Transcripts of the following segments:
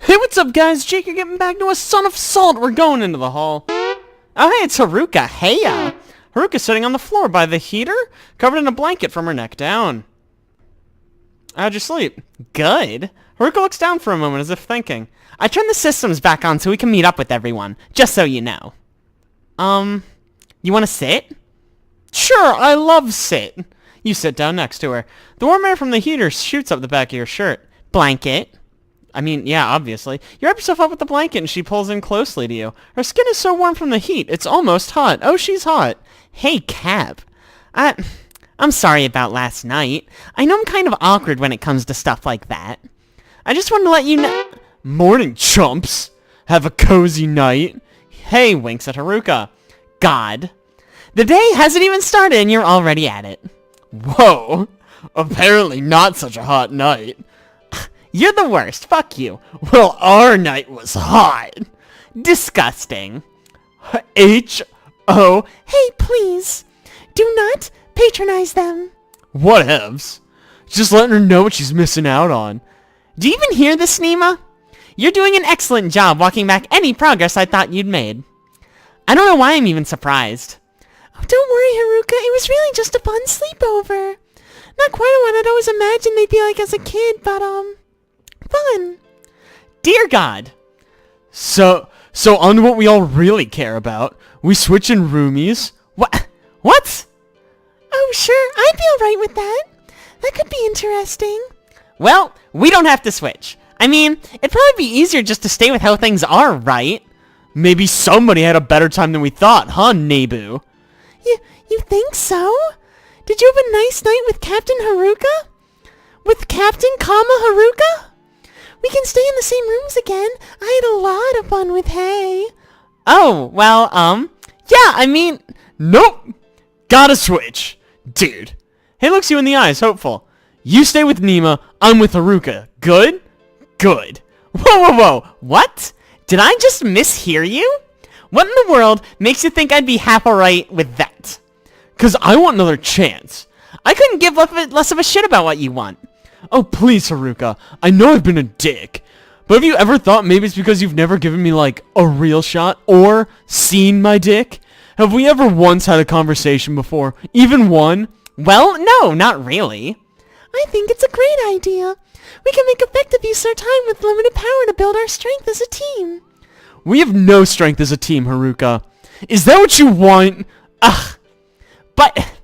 Hey, what's up, guys? Jake, you're getting back to a Son of Salt. We're going into the hall. Oh, hey, it's Haruka. Heya. Haruka's sitting on the floor by the heater, covered in a blanket from her neck down. How'd you sleep? Good. Haruka looks down for a moment as if thinking. I turned the systems back on so we can meet up with everyone, just so you know. You want to sit? Sure, I love sit. You sit down next to her. The warm air from the heater shoots up the back of your shirt. Blanket. I mean, yeah, obviously. You wrap yourself up with the blanket and she pulls in closely to you. Her skin is so warm from the heat, it's almost hot. Oh, she's hot. Hey, Cap. I'm sorry about last night. I know I'm kind of awkward when it comes to stuff like that. I just wanted to let you know... Morning, chumps. Have a cozy night. Hey, winks at Haruka. God. The day hasn't even started and you're already at it. Whoa. Apparently not such a hot night. You're the worst. Fuck you. Well, our night was hot. Disgusting. H-O. Hey, please. Do not patronize them. Whatevs. Just letting her know what she's missing out on. Do you even hear this, Nima? You're doing an excellent job walking back any progress I thought you'd made. I don't know why I'm even surprised. Oh, don't worry, Haruka. It was really just a fun sleepover. Not quite what I'd always imagined they'd be like as a kid, but, fun. Dear God. So on to what we all really care about. We switching roomies? What? Oh, sure. I'd be alright with that. That could be interesting. Well, we don't have to switch. I mean, it'd probably be easier just to stay with how things are, right? Maybe somebody had a better time than we thought, huh, Nebu? You think so? Did you have a nice night with Captain Haruka? With Captain, Haruka? We can stay in the same rooms again. I had a lot of fun with Hay. Oh, well, yeah, I mean... Nope! Gotta switch. Dude. Hay looks you in the eyes, hopeful. You stay with Nima, I'm with Haruka. Good? Good. Whoa. What? Did I just mishear you? What in the world makes you think I'd be half alright with that? 'Cause I want another chance. I couldn't give less of a shit about what you want. Oh, please, Haruka. I know I've been a dick. But have you ever thought maybe it's because you've never given me, like, a real shot? Or seen my dick? Have we ever once had a conversation before? Even one? Well, no, not really. I think it's a great idea. We can make effective use of our time with limited power to build our strength as a team. We have no strength as a team, Haruka. Is that what you want? Ugh. But...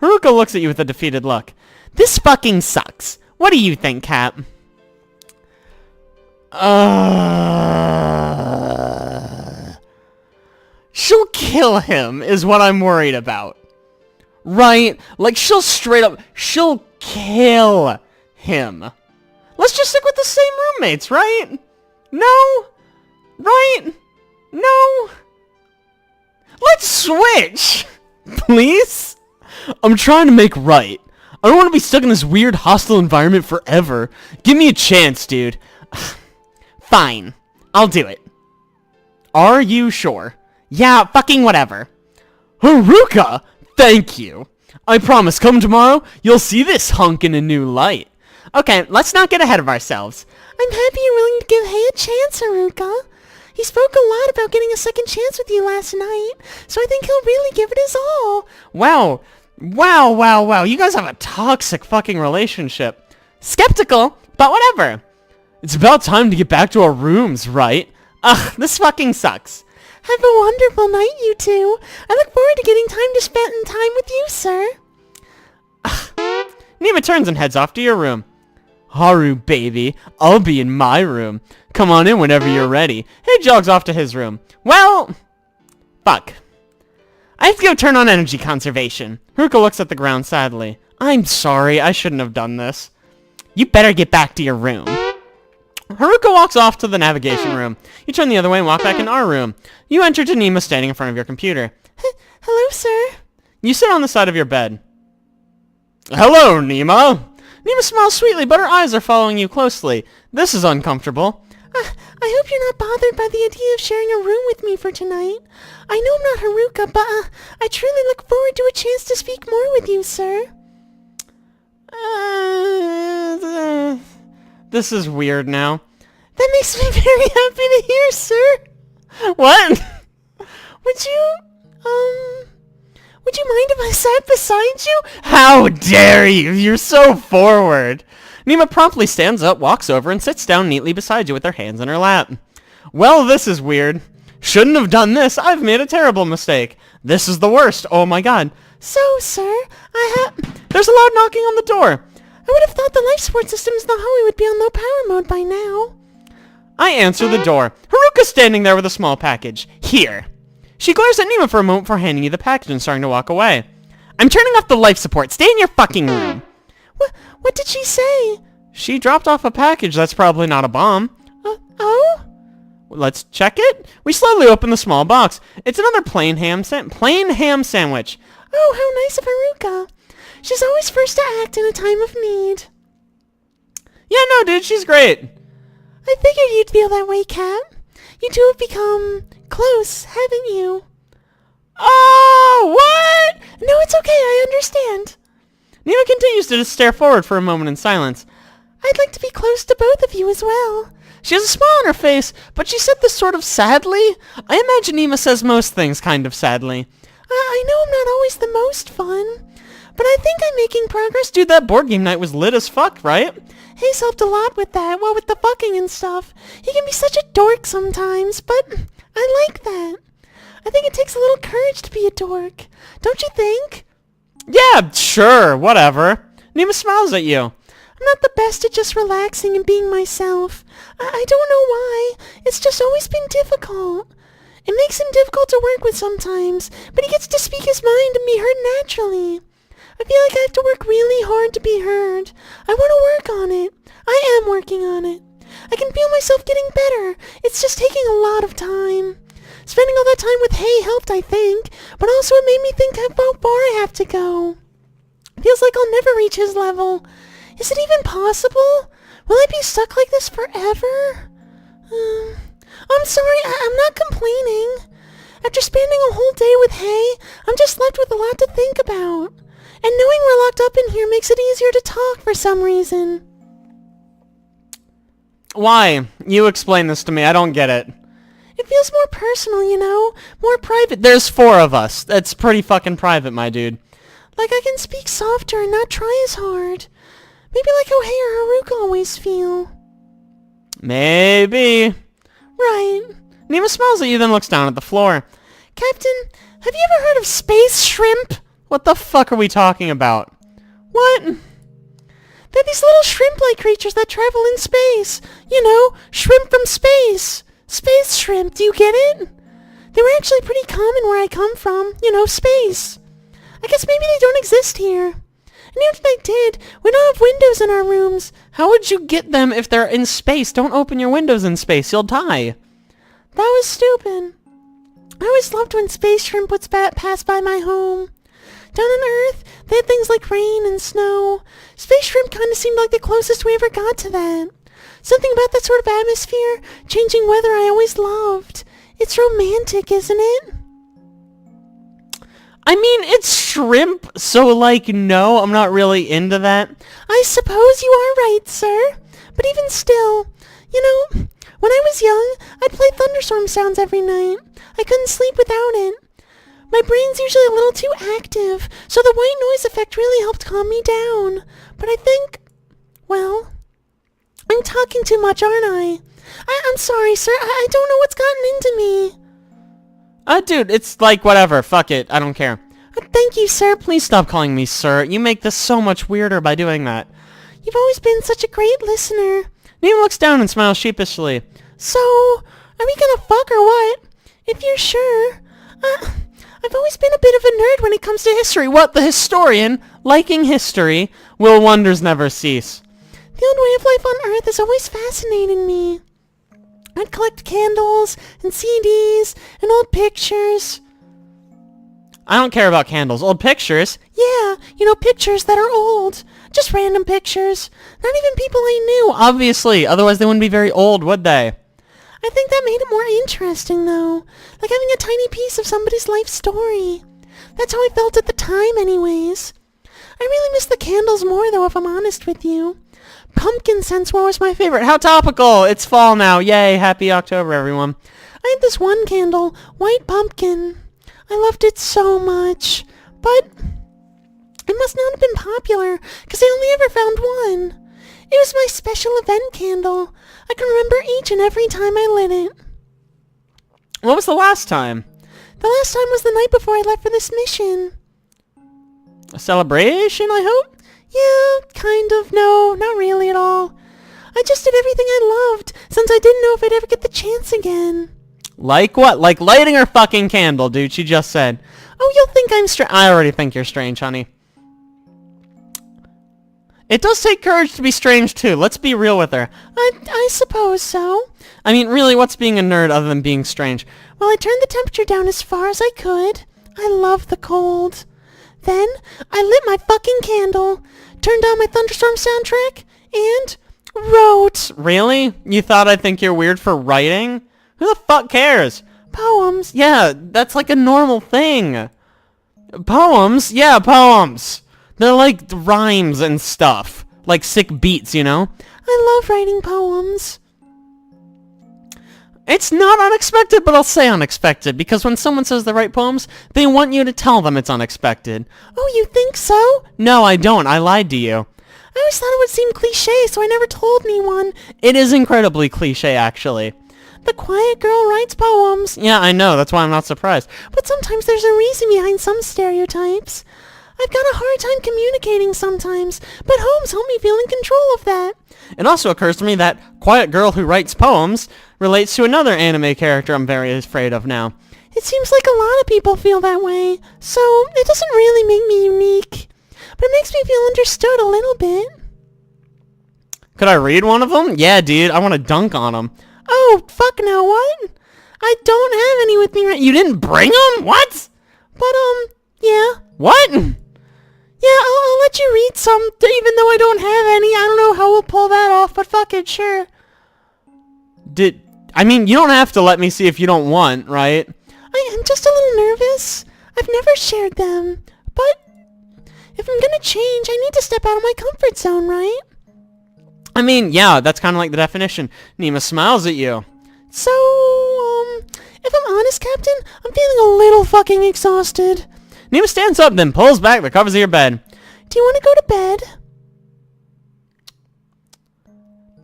Haruka looks at you with a defeated look. This fucking sucks. What do you think, Cap? She'll kill him, is what I'm worried about. Right? Like, she'll kill him. Let's just stick with the same roommates, right? No? Right? No? Let's switch! Please? I'm trying to make right. I don't want to be stuck in this weird hostile environment forever. Give me a chance, dude. Fine. I'll do it. Are you sure? Yeah, fucking whatever. Haruka! Thank you. I promise, come tomorrow, you'll see this hunk in a new light. Okay, let's not get ahead of ourselves. I'm happy you're willing to give Hay a chance, Haruka. He spoke a lot about getting a second chance with you last night, so I think he'll really give it his all. Wow. You guys have a toxic fucking relationship. Skeptical, but whatever. It's about time to get back to our rooms, right? Ugh, this fucking sucks. Have a wonderful night, you two. I look forward to getting time to spend time with you, sir. Nima turns and heads off to your room. Haru, baby, I'll be in my room. Come on in whenever you're ready. He jogs off to his room. Well, fuck. I have to go turn on energy conservation. Haruka looks at the ground sadly. I'm sorry, I shouldn't have done this. You better get back to your room. Haruka walks off to the navigation room. You turn the other way and walk back in our room. You enter to Nima standing in front of your computer. Hello, sir. You sit on the side of your bed. Hello, Nima. Nima smiles sweetly, but her eyes are following you closely. This is uncomfortable. I hope you're not bothered by the idea of sharing a room with me for tonight. I know I'm not Haruka, but I truly look forward to a chance to speak more with you, sir. This is weird now. That makes me very happy to hear, sir. What? Would you mind if I sat beside you? How dare you! You're so forward! Nima promptly stands up, walks over, and sits down neatly beside you with her hands in her lap. Well, this is weird. Shouldn't have done this. I've made a terrible mistake. This is the worst. Oh my god. So, sir, There's a loud knocking on the door. I would have thought the life support systems in the hallway would be on low power mode by now. I answer the door. Haruka's standing there with a small package. Here. She glares at Nima for a moment before handing you the package and starting to walk away. I'm turning off the life support. Stay in your fucking room. What did she say? She dropped off a package that's probably not a bomb. Oh? Let's check it. We slowly open the small box. It's another plain ham sandwich. Oh, how nice of Haruka. She's always first to act in a time of need. Yeah, no, dude, she's great. I figured you'd feel that way, Cap. You two have become close, haven't you? Oh, what? No, it's okay, I understand. Nima continues to just stare forward for a moment in silence. I'd like to be close to both of you as well. She has a smile on her face, but she said this sort of sadly. I imagine Nima says most things kind of sadly. I know I'm not always the most fun, but I think I'm making progress. Dude, that board game night was lit as fuck, right? Hayes helped a lot with that, well, with the fucking and stuff. He can be such a dork sometimes, but I like that. I think it takes a little courage to be a dork. Don't you think? Yeah, sure, whatever. Nima smiles at you. I'm not the best at just relaxing and being myself. I don't know why. It's just always been difficult. It makes him difficult to work with sometimes, but he gets to speak his mind and be heard naturally. I feel like I have to work really hard to be heard. I want to work on it. I am working on it. I can feel myself getting better. It's just taking a lot of time. Spending all that time with Hay helped, I think, but also it made me think how far I have to go. Feels like I'll never reach his level. Is it even possible? Will I be stuck like this forever? I'm sorry, I'm not complaining. After spending a whole day with Hay, I'm just left with a lot to think about. And knowing we're locked up in here makes it easier to talk for some reason. Why? You explain this to me. I don't get it. It feels more personal, you know? More private. There's 4 of us. That's pretty fucking private, my dude. Like I can speak softer and not try as hard. Maybe like how Hay or Haruka always feel. Maybe. Right. Nima smiles at you, then looks down at the floor. Captain, have you ever heard of space shrimp? What the fuck are we talking about? What? They're these little shrimp-like creatures that travel in space. You know, shrimp from space. Space shrimp, do you get it? They were actually pretty common where I come from. You know, space. I guess maybe they don't exist here. And even if they did, we don't have windows in our rooms. How would you get them if they're in space? Don't open your windows in space. You'll die. That was stupid. I always loved when space shrimp would pass by my home. Down on Earth, they had things like rain and snow. Space shrimp kind of seemed like the closest we ever got to that. Something about that sort of atmosphere, changing weather I always loved. It's romantic, isn't it? I mean, it's shrimp, so like, no, I'm not really into that. I suppose you are right, sir. But even still, you know, when I was young, I'd play thunderstorm sounds every night. I couldn't sleep without it. My brain's usually a little too active, so the white noise effect really helped calm me down. But I think, well, I'm talking too much, aren't I? I'm sorry, sir. I don't know what's gotten into me. Dude, it's like, whatever. Fuck it. I don't care. Thank you, sir. Please stop calling me sir. You make this so much weirder by doing that. You've always been such a great listener. Nima looks down and smiles sheepishly. So, are we gonna fuck or what? If you're sure. I've always been a bit of a nerd when it comes to history. What? The historian? Liking history? Will wonders never cease? The old way of life on Earth has always fascinated me. I'd collect candles and CDs and old pictures. I don't care about candles. Old pictures? Yeah, you know, pictures that are old. Just random pictures. Not even people I knew. Obviously, otherwise they wouldn't be very old, would they? I think that made it more interesting, though. Like having a tiny piece of somebody's life story. That's how I felt at the time, anyways. I really miss the candles more, though, if I'm honest with you. pumpkin scents were always my favorite. How topical! It's fall now. Yay, happy October, everyone. I had this one candle, white pumpkin. I loved it so much. But it must not have been popular, because I only ever found one. It was my special event candle. I can remember each and every time I lit it. What was the last time? The last time was the night before I left for this mission. A celebration, I hope? Yeah, kind of. No, not really at all. I just did everything I loved, since I didn't know if I'd ever get the chance again. Like what? Like lighting her fucking candle, dude. She just said. Oh, you'll think I'm strange. I already think you're strange, honey. It does take courage to be strange, too. Let's be real with her. I suppose so. I mean, really, what's being a nerd other than being strange? Well, I turned the temperature down as far as I could. I love the cold. Then, I lit my fucking candle, turned on my Thunderstorm soundtrack, and wrote. Really? You thought I'd think you're weird for writing? Who the fuck cares? Poems. Yeah, that's like a normal thing. Poems? Yeah, poems. They're like rhymes and stuff. Like sick beats, you know? I love writing poems. It's not unexpected, but I'll say unexpected, because when someone says they write poems, they want you to tell them it's unexpected. Oh, you think so? No, I don't. I lied to you. I always thought it would seem cliché, so I never told anyone. It is incredibly cliché, actually. The quiet girl writes poems. Yeah, I know. That's why I'm not surprised. But sometimes there's a reason behind some stereotypes. I've got a hard time communicating sometimes, but poems help me feel in control of that. It also occurs to me that quiet girl who writes poems relates to another anime character I'm very afraid of now. It seems like a lot of people feel that way, so it doesn't really make me unique. But it makes me feel understood a little bit. Could I read one of them? Yeah, dude. I want to dunk on them. Oh, fuck now, what? I don't have any with me right. You didn't bring them? What? But, yeah. What? Yeah, I'll let you read some, even though I don't have any. I don't know how we'll pull that off, but fuck it, sure. I mean, you don't have to let me see if you don't want, right? I'm just a little nervous. I've never shared them. But if I'm gonna change, I need to step out of my comfort zone, right? I mean, yeah, that's kind of like the definition. Nima smiles at you. So, if I'm honest, Captain, I'm feeling a little fucking exhausted. Nima stands up, then pulls back the covers of your bed. Do you want to go to bed?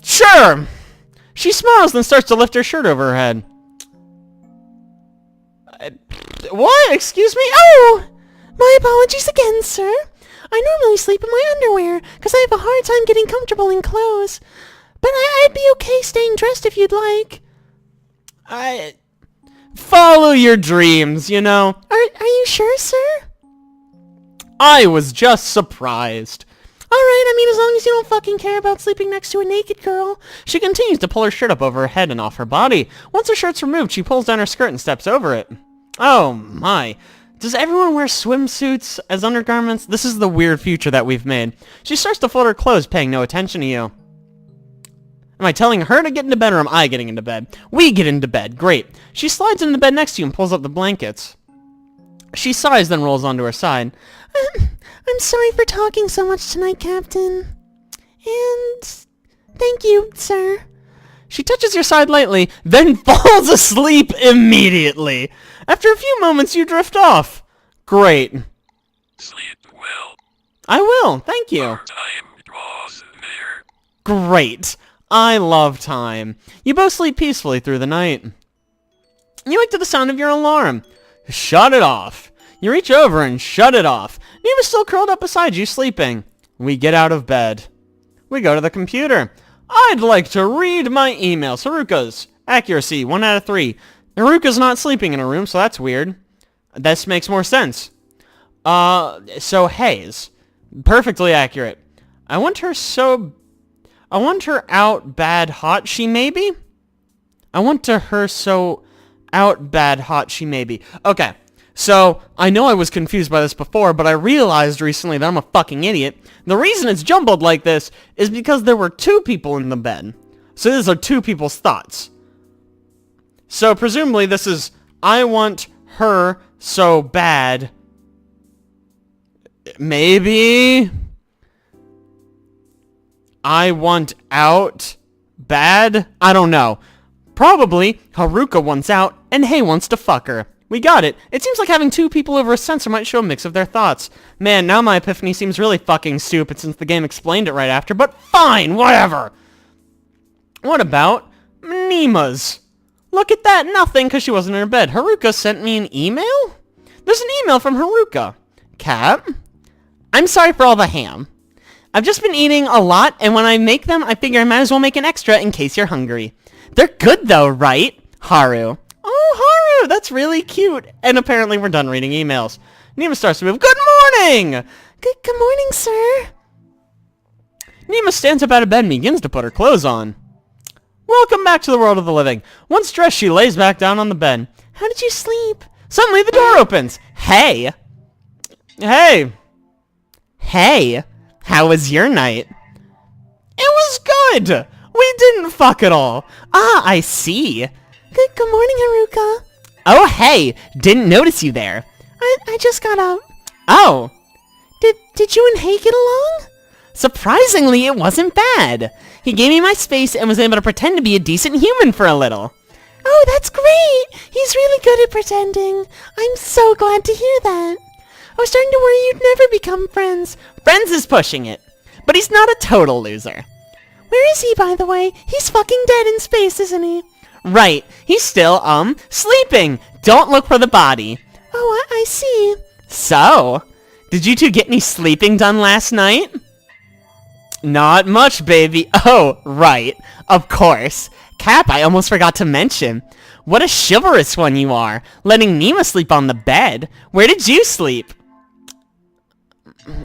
Sure! She smiles, then starts to lift her shirt over her head. What? Excuse me? Oh! My apologies again, sir. I normally sleep in my underwear, because I have a hard time getting comfortable in clothes. But I'd be okay staying dressed if you'd like. Follow your dreams, you know? Are you sure, sir? I was just surprised. Alright, I mean, as long as you don't fucking care about sleeping next to a naked girl. She continues to pull her shirt up over her head and off her body. Once her shirt's removed, she pulls down her skirt and steps over it. Oh my. Does everyone wear swimsuits as undergarments? This is the weird future that we've made. She starts to fold her clothes, paying no attention to you. Am I telling her to get into bed, or am I getting into bed? We get into bed. Great. She slides into the bed next to you and pulls up the blankets. She sighs, then rolls onto her side. I'm sorry for talking so much tonight, Captain. And thank you, sir. She touches your side lightly, then falls asleep immediately. After a few moments, you drift off. Great. Sleep well. I will, thank you. Our time draws near. Great. I love time. You both sleep peacefully through the night. You wake to the sound of your alarm. Shut it off. You reach over and shut it off. Nima's still curled up beside you, sleeping. We get out of bed. We go to the computer. I'd like to read my emails. Haruka's. Accuracy, 1 out of 3. Haruka's not sleeping in her room, so that's weird. This makes more sense. So Haze. Perfectly accurate. I want her out bad hot she may be. Okay. So, I know I was confused by this before, but I realized recently that I'm a fucking idiot. The reason it's jumbled like this is because there were 2 people in the bed. So these are 2 people's thoughts. So presumably this is, I want her so bad. Maybe? I want out bad? I don't know. Probably Haruka wants out and Hey wants to fuck her. We got it. It seems like having two people over a sensor might show a mix of their thoughts. Man, now my epiphany seems really fucking stupid since the game explained it right after, but fine, whatever. What about Nima's? Look at that, nothing, because she wasn't in her bed. Haruka sent me an email? There's an email from Haruka. Cat? I'm sorry for all the ham. I've just been eating a lot, and when I make them, I figure I might as well make an extra in case you're hungry. They're good though, right? Haru. Oh, Haru, that's really cute. And apparently we're done reading emails. Nima starts to move. Good morning! Good morning, sir. Nima stands up out of bed and begins to put her clothes on. Welcome back to the world of the living. Once dressed, she lays back down on the bed. How did you sleep? Suddenly, the door opens. Hey! Hey! Hey! How was your night? It was good! We didn't fuck at all. Ah, I see. Good morning, Haruka. Oh, hey! Didn't notice you there. I just got up. Oh! Did you and Hey get along? Surprisingly, it wasn't bad. He gave me my space and was able to pretend to be a decent human for a little. Oh, that's great! He's really good at pretending. I'm so glad to hear that. I was starting to worry you'd never become friends. Friends is pushing it. But he's not a total loser. Where is he, by the way? He's fucking dead in space, isn't he? Right. He's still, sleeping. Don't look for the body. Oh, I see. So, did you two get any sleeping done last night? Not much, baby. Oh, right. Of course. Cap, I almost forgot to mention. What a chivalrous one you are, letting Nima sleep on the bed. Where did you sleep?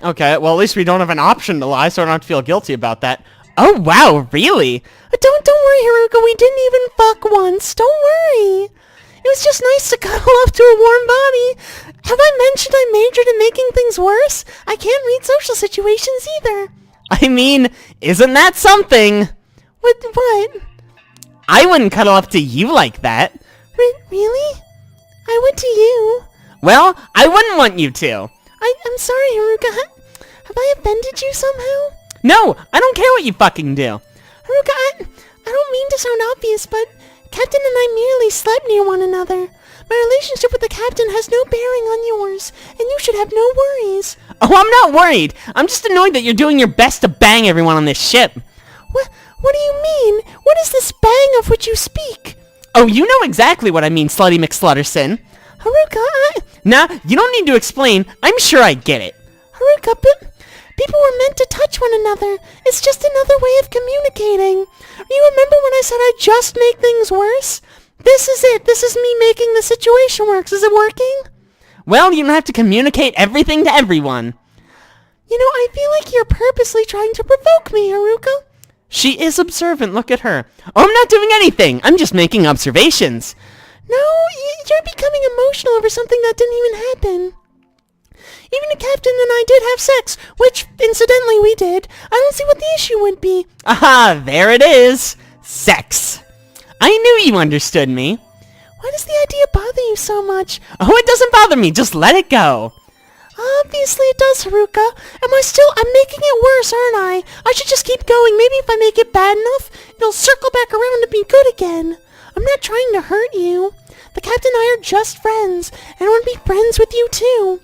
Okay, well, at least we don't have an option to lie, so I don't have to feel guilty about that. Oh, wow, really? Don't worry, Haruka. We didn't even fuck once. Don't worry. It was just nice to cuddle up to a warm body. Have I mentioned I majored in making things worse? I can't read social situations either. I mean, isn't that something? What? I wouldn't cuddle up to you like that. Really? I would to you. Well, I wouldn't want you to. I'm sorry, Haruka. Have I offended you somehow? No, I don't care what you fucking do. Haruka, I don't mean to sound obvious, but Captain and I merely slept near one another. My relationship with the Captain has no bearing on yours, and you should have no worries. Oh, I'm not worried. I'm just annoyed that you're doing your best to bang everyone on this ship. What do you mean? What is this bang of which you speak? Oh, you know exactly what I mean, Slutty McSlutterson. Haruka, Nah, you don't need to explain. I'm sure I get it. Haruka, but people were meant to touch one another. It's just another way of communicating. You remember when I said I just make things worse? This is it. This is me making the situation worse. Is it working? Well, you don't have to communicate everything to everyone. You know, I feel like you're purposely trying to provoke me, Haruka. She is observant. Look at her. Oh, I'm not doing anything. I'm just making observations. No, you're becoming emotional over something that didn't even happen. Even the Captain and I did have sex, which, incidentally, we did. I don't see what the issue would be. Aha, there it is. Sex. I knew you understood me. Why does the idea bother you so much? Oh, it doesn't bother me. Just let it go. Obviously it does, Haruka. I'm making it worse, aren't I? I should just keep going. Maybe if I make it bad enough, it'll circle back around and be good again. I'm not trying to hurt you. The Captain and I are just friends, and I want to be friends with you too.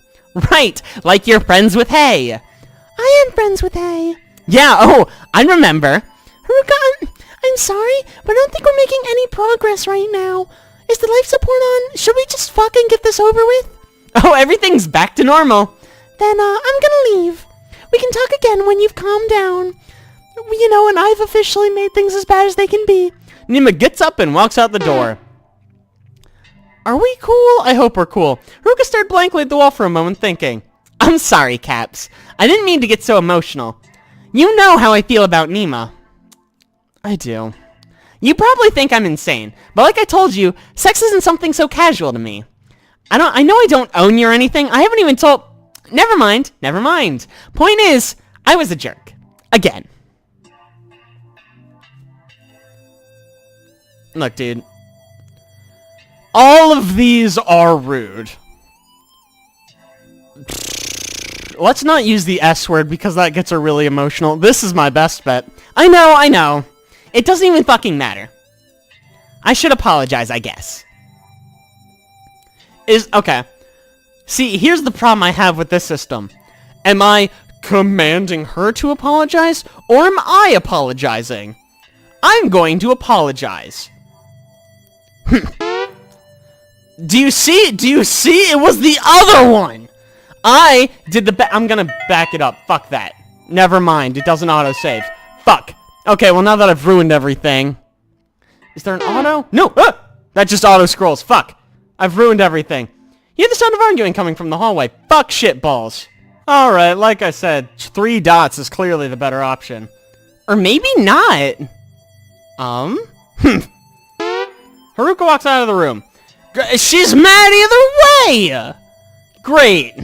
Right, like you're friends with Hey. I am friends with Hey. Yeah, oh, I remember. Haruka, I'm sorry, but I don't think we're making any progress right now. Is the life support on? Should we just fucking get this over with? Oh, everything's back to normal. Then, I'm gonna leave. We can talk again when you've calmed down. You know, and I've officially made things as bad as they can be. Nima gets up and walks out the door. Are we cool? I hope we're cool. Haruka stared blankly at the wall for a moment, thinking, I'm sorry, Caps. I didn't mean to get so emotional. You know how I feel about Nima. I do. You probably think I'm insane, but like I told you, sex isn't something so casual to me. I know I don't own you or anything. I haven't even told... Never mind. Point is, I was a jerk. Again. Look, dude. All of these are rude. Let's not use the S word because that gets her really emotional. This is my best bet. I know. It doesn't even fucking matter. I should apologize, I guess. Okay. See, here's the problem I have with this system. Am I commanding her to apologize, or am I apologizing? I'm going to apologize. Do you see? It was the other one! I did I'm gonna back it up. Fuck that. Never mind, it doesn't autosave. Fuck. Okay, well now that I've ruined everything... Is there an auto? No! Ah! That just auto-scrolls. Fuck. I've ruined everything. You hear the sound of arguing coming from the hallway. Fuck shitballs. Alright, like I said, 3 dots is clearly the better option. Or maybe not. Haruka walks out of the room. She's mad either way! Great.